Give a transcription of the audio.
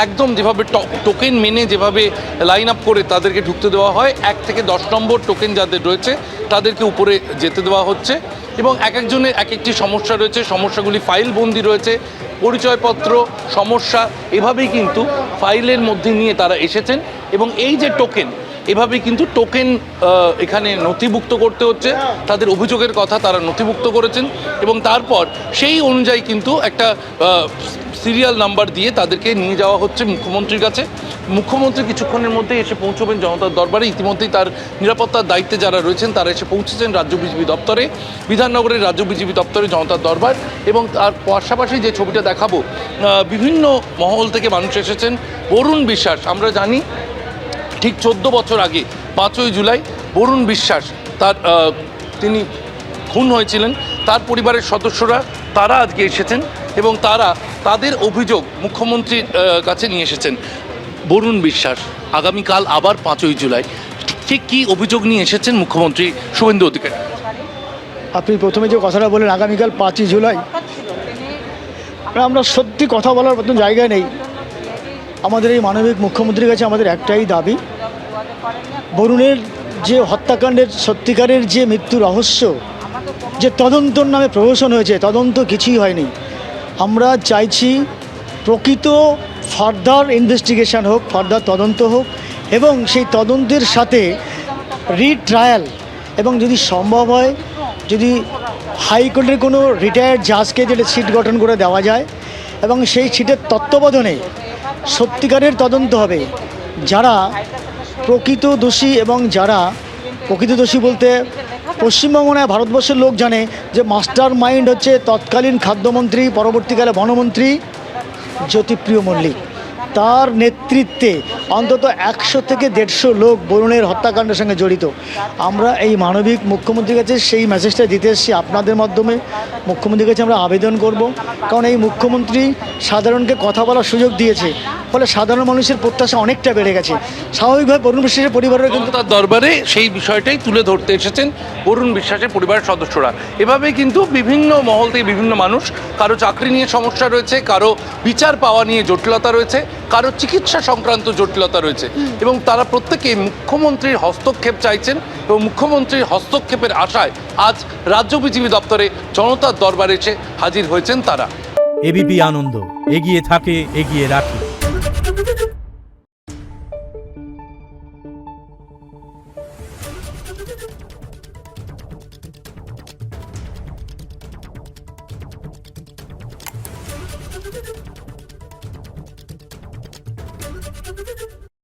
একদম যেভাবে টোকেন মেনে যেভাবে লাইন আপ করে তাদেরকে ঢুকতে দেওয়া হয়, 1 থেকে 10 নম্বর টোকেন যাদের রয়েছে তাদেরকে উপরে যেতে দেওয়া হচ্ছে এবং এক একজনের এক একটি সমস্যা রয়েছে, সমস্যাগুলি ফাইলবন্দি রয়েছে, পরিচয়পত্র সমস্যা এভাবেই কিন্তু ফাইলের মধ্যে নিয়ে তারা এসেছেন এবং এই যে টোকেন এভাবেই কিন্তু টোকেন এখানে নথিভুক্ত করতে হচ্ছে, তাদের অভিযোগের কথা তারা নথিভুক্ত করেছেন এবং তারপর সেই অনুযায়ী কিন্তু একটা সিরিয়াল নাম্বার দিয়ে তাদেরকে নিয়ে যাওয়া হচ্ছে মুখ্যমন্ত্রীর কাছে। মুখ্যমন্ত্রী কিছুক্ষণের মধ্যে এসে পৌঁছবেন জনতার দরবারে। ইতিমধ্যেই তার নিরাপত্তার দায়িত্বে যারা রয়েছেন তারা এসে পৌঁছেছেন রাজ্য বিজিবি দপ্তরে, বিধাননগরের রাজ্য বিজিবি দপ্তরে জনতার দরবার। এবং তার পাশাপাশি যে ছবিটা দেখাবো, বিভিন্ন মহল থেকে মানুষ এসেছেন। বরুণ বিশ্বাস, আমরা জানি ঠিক 14 বছর আগে 5ই জুলাই বরুণ বিশ্বাস তিনি খুন হয়েছিলেন, তার পরিবারের সদস্যরা তারা আজকে এসেছেন এবং তারা তাদের অভিযোগ মুখ্যমন্ত্রীর কাছে নিয়ে এসেছেন। বরুণ বিশ্বাস আগামীকাল আবার 5ই জুলাই, ঠিক কী অভিযোগ নিয়ে এসেছেন মুখ্যমন্ত্রী শুভেন্দু অধিকারী? আপনি প্রথমে যে কথাটা বলেন আগামীকাল 5ই জুলাই, আমরা সত্যি কথা বলার মতন জায়গায় নেই। আমাদের এই মানবিক মুখ্যমন্ত্রীর কাছে আমাদের একটাই দাবি, বরুণের যে হত্যাকাণ্ডের সত্যিকারের যে মৃত্যু রহস্য, যে তদন্তর নামে প্রহসন হয়েছে, তদন্ত কিছুই হয়নি। আমরা চাইছি প্রকৃত ফার্দার ইনভেস্টিগেশন হোক, ফার্দার তদন্ত হোক এবং সেই তদন্তের সাথে রিট্রায়াল এবং যদি সম্ভব হয় যদি হাইকোর্টের কোনো রিটায়ার্ড জাজকে যেটা সিট গঠন করে দেওয়া যায় এবং সেই সিটের তত্ত্বাবধানে সত্যিকারের তদন্ত হবে। যারা প্রকৃত দোষী এবং যারা প্রকৃত দোষী বলতে পশ্চিমবঙ্গ নয় ভারতবর্ষের লোক জানে যে মাস্টার মাইন্ড হচ্ছে তৎকালীন খাদ্যমন্ত্রী, পরবর্তীকালে বনমন্ত্রী জ্যোতিপ্রিয় মল্লিক। তার নেতৃত্বে অন্তত 100 থেকে 150 লোক বরুণের হত্যাকাণ্ডের সঙ্গে জড়িত। আমরা এই মানবিক মুখ্যমন্ত্রীর কাছে সেই মেসেজটা দিতে এসেছি, আপনাদের মাধ্যমে মুখ্যমন্ত্রীর কাছে আমরা আবেদন করব। কারণ এই মুখ্যমন্ত্রী সাধারণকে কথা বলার সুযোগ দিয়েছে, ফলে সাধারণ মানুষের প্রত্যাশা অনেকটা বেড়ে গেছে। স্বাভাবিকভাবে বরুণ বিশ্বাসের পরিবারের কিন্তু তার দরবারে সেই বিষয়টাই তুলে ধরতে এসেছেন বরুণ বিশ্বাসের পরিবারের সদস্যরা। এভাবেই কিন্তু বিভিন্ন মহল থেকে বিভিন্ন মানুষ, কারো চাকরি নিয়ে সমস্যা রয়েছে, কারো বিচার পাওয়া নিয়ে জটিলতা রয়েছে, কারো চিকিৎসা সংক্রান্ত জটিলতা রয়েছে এবং তারা প্রত্যেকেই মুখ্যমন্ত্রীর হস্তক্ষেপ চাইছেন এবং মুখ্যমন্ত্রীর হস্তক্ষেপের আশায় আজ রাজ্য বিজিবি দপ্তরে জনতার দরবারে এসে হাজির হয়েছেন তারা। এবিপি আনন্দ, এগিয়ে থাকে, এগিয়ে রাখে।